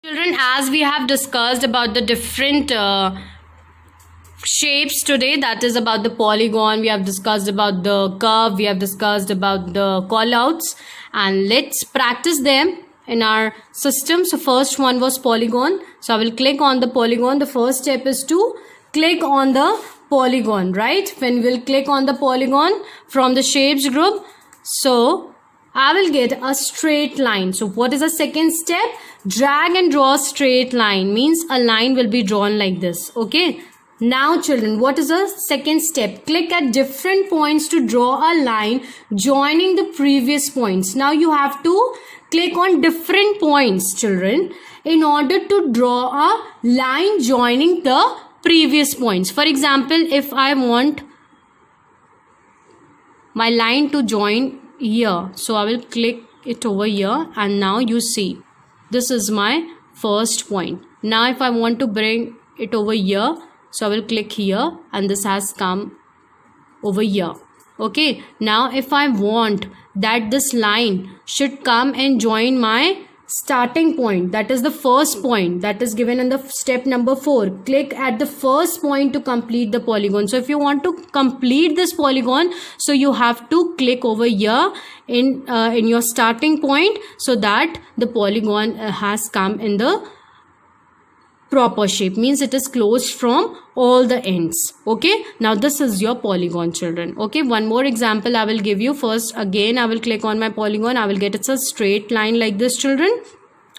Children, as we have discussed about the different shapes today, that is about the polygon, we have discussed about the curve, we have discussed about the callouts, and let's practice them in our system. So first one was polygon. So I will click on the polygon. The first step is to click on the polygon, right? When we'll click on the polygon from the shapes group, so I will get a straight line. So what is the second step? Drag and draw a straight line, means a line will be drawn like this. Okay. Now children, what is the second step? Click at different points to draw a line joining the previous points. Now you have to click on different points, children, in order to draw a line joining the previous points. For example, if I want my line to join here, so I will click it over here, and now you see this is my first point. Now if I want to bring it over here, so I will click here and this has come over here. Okay, now if I want that this line should come and join my starting point, that is the first point that is given in the step number 4. Click at the first point to complete the polygon. So if you want to complete this polygon, so you have to click over here in your starting point, so that the polygon has come in the proper shape, means it is closed from all the ends. Okay, now this is your polygon, children. Okay, one more example I will give you. First again I will click on my polygon. I will get it's a straight line like this, children.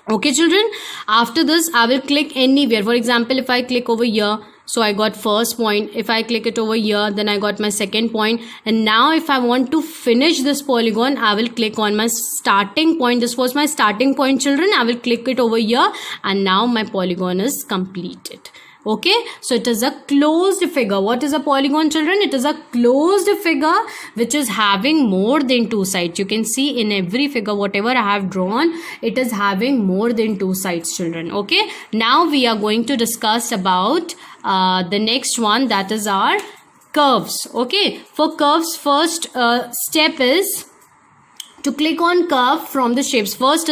Okay children, after this I will click anywhere. For example, if I click over here, so I got first point. If I click it over here, then I got my second point. And now if I want to finish this polygon, I will click on my starting point. This was my starting point, children. I will click it over here, and now my polygon is completed. Okay, so it is a closed figure. What is a polygon, children? It is a closed figure which is having more than two sides. You can see in every figure whatever I have drawn, it is having more than two sides, children. Okay, now we are going to discuss about the next one, that is our curves. Okay, for curves, first step is to click on curve from the shapes. First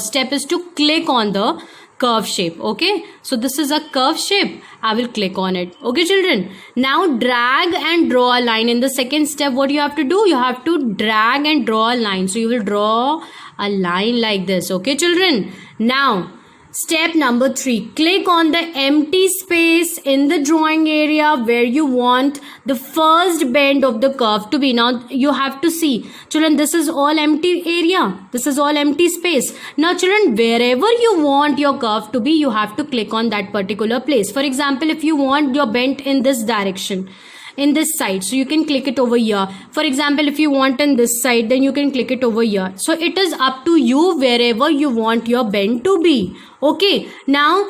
step is to click on the curve shape. Okay, so this is a curve shape. I will click on it. Okay children, now drag and draw a line. In the second step, what you have to do? You have to drag and draw a line. So you will draw a line like this. Okay children, now step number 3, click on the empty space in the drawing area where you want the first bend of the curve to be. Now you have to see, children, this is all empty area. This is all empty space. Now children, wherever you want your curve to be, you have to click on that particular place. For example, if you want your bend in this direction, in this side, so you can click it over here. For example, if you want in this side, then you can click it over here. So it is up to you wherever you want your bend to be. Okay, now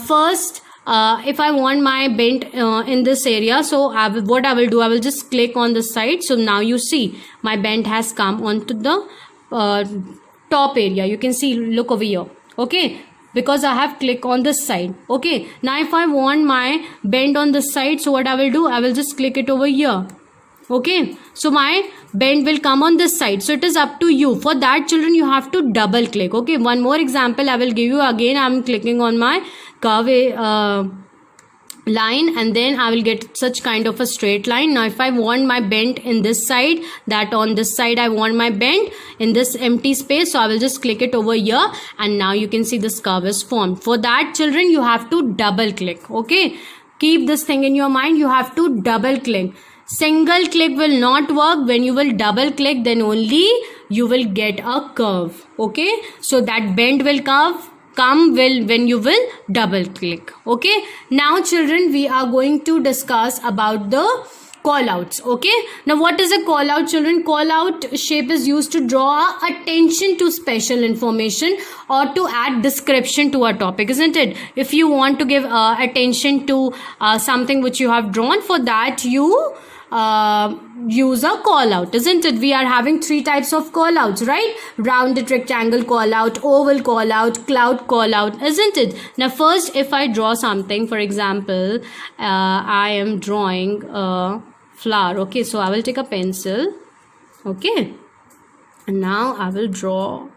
first if I want my bend in this area, so what I will do, I will just click on the side. So now you see my bend has come onto the top area. You can see, look over here. Okay, because I have clicked on this side. Okay, now if I want my bend on this side, so what I will do, I will just click it over here. Okay, so my bend will come on this side. So it is up to you. For that, children, you have to double click. Okay, one more example I will give you. Again, I am clicking on my curve line, and then I will get such kind of a straight line. Now if I want my bend in this side, that on this side I want my bend in this empty space, so I will just click it over here, and now you can see this curve is formed. For that, children, you have to double click. Okay, keep this thing in your mind. You have to double click. Single click will not work. When you will double click, then only you will get a curve. Okay, so that bend will come when you will double click. Okay, now children, we are going to discuss about the call outs. Okay, now what is a call out, children? Call out shape is used to draw attention to special information or to add description to a topic, isn't it? If you want to give attention to something which you have drawn, for that you use a call out, isn't it? We are having 3 types of call outs, right? Rounded rectangle call out, oval call out, cloud call out, isn't it? Now first, if I draw something, for example, I am drawing a flower. Okay, so I will take a pencil. Okay, and now I will draw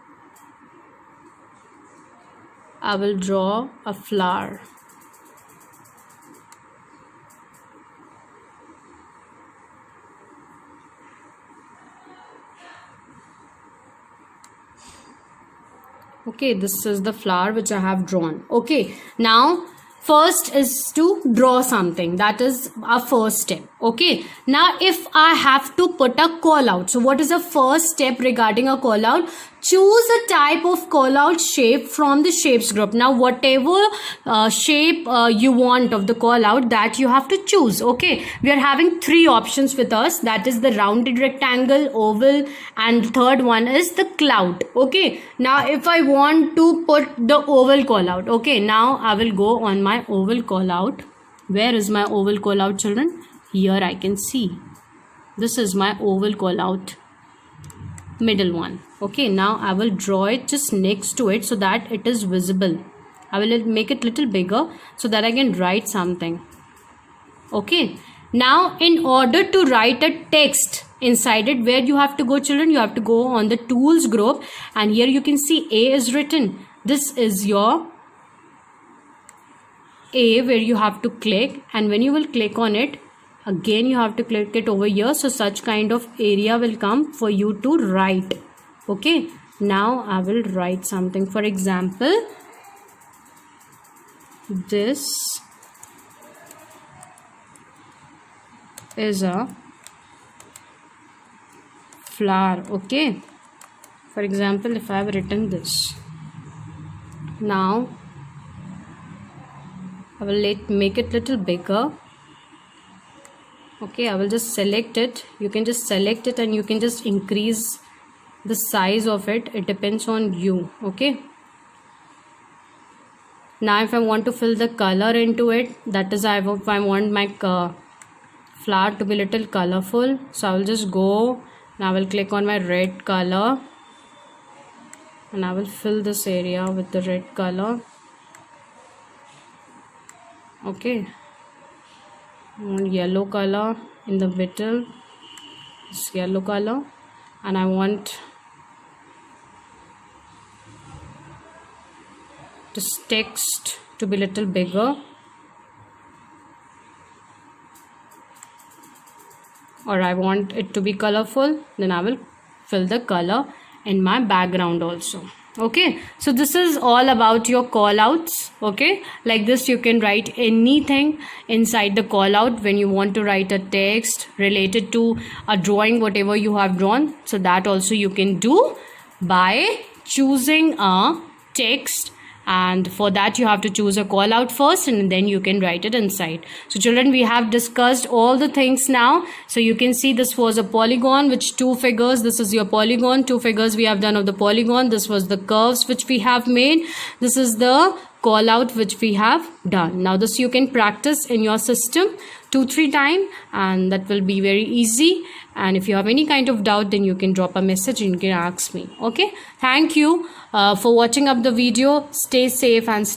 I will draw a flower. Okay, this is the flower which I have drawn. Okay, now first is to draw something. That is our first step. Okay, now if I have to put a call out, so what is the first step regarding a call out? Choose a type of call out shape from the shapes group. Now whatever shape you want of the call out, that you have to choose. Okay, we are having three options with us, that is the rounded rectangle, oval, and the third one is the cloud. Okay, now if I want to put the oval call out, okay, now I will go on my oval call out. Where is my oval call out, children? Here I can see. This is my oval call out, middle one. Okay, now I will draw it just next to it so that it is visible. I will make it little bigger so that I can write something. Okay, now in order to write a text inside it, where you have to go, children? You have to go on the tools group, and here you can see A is written. This is your A, where you have to click, and when you will click on it, again you have to click it over here, so such kind of area will come for you to write. Okay, now I will write something. For example, this is a flower. Okay, for example, if I have written this, now I will make it little bigger. Okay, I will just select it. You can just select it and you can just increase the size of it. It depends on you. Okay, now if I want to fill the color into it, that is if I want my flower to be little colorful, so I will just go and I will click on my red color and I will fill this area with the red color. Okay, yellow color in the middle, this yellow color, and I want this text to be little bigger, or I want it to be colorful, then I will fill the color in my background also. Okay, so this is all about your call outs. Okay, like this you can write anything inside the call out when you want to write a text related to a drawing, whatever you have drawn. So that also you can do by choosing a text, and for that you have to choose a call out first and then you can write it inside. So children, we have discussed all the things now. So you can see this was a polygon which two figures, this is your polygon, two figures we have done of the polygon. This was the curves which we have made, this is the call out which we have done. Now this you can practice in your system 2-3 times and that will be very easy. And if you have any kind of doubt, then you can drop a message and you can ask me. Okay, thank you for watching up the video. Stay safe and